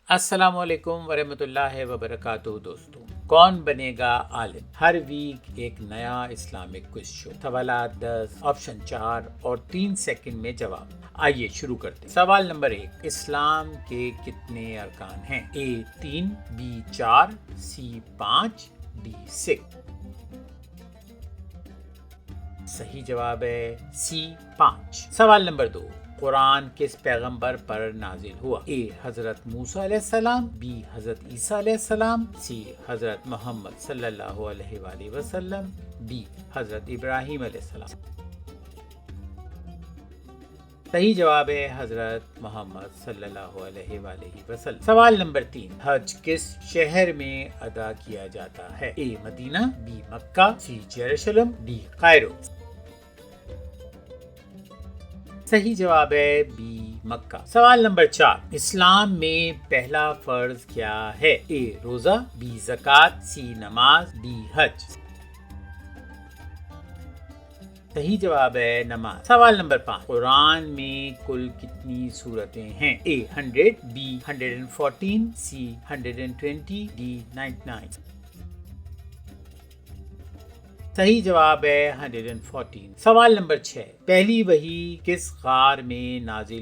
السلام علیکم ورحمۃ اللہ وبرکاتہ دوستوں، کون بنے گا عالم؟ ہر ویک ایک نیا اسلامک کوئز شو، سوالات 10، آپشن 4 اور 3 سیکنڈ میں جواب۔ آئیے شروع کرتے ہیں۔ سوال نمبر 1، اسلام کے کتنے ارکان ہیں؟ A 3، B 4، C 5، D 6۔ صحیح جواب ہے C 5۔ سوال نمبر 2، قرآن کس پیغمبر پر نازل ہوا؟ A حضرت موسیٰ علیہ السلام، B حضرت عیسیٰ علیہ السلام، C حضرت محمد صلی اللہ علیہ وآلہ وسلم، D حضرت ابراہیم علیہ السلام۔ صحیح جواب ہے حضرت محمد صلی اللہ علیہ وآلہ وسلم۔ سوال نمبر 3، حج کس شہر میں ادا کیا جاتا ہے؟ A Medina, B Mecca, C Jerusalem, D قائرو۔ صحیح جواب ہے B مکہ۔ سوال نمبر 4، اسلام میں پہلا فرض کیا ہے؟ A روزہ، B زکوٰۃ، C نماز، D حج۔ صحیح جواب ہے نماز۔ سوال نمبر 5، قرآن میں کل کتنی سورتیں ہیں؟ A 100، B 114، C 120، D 99۔ صحیح جواب ہے 114۔ سوال نمبر 6، پہلی وحی کس غار میں نازل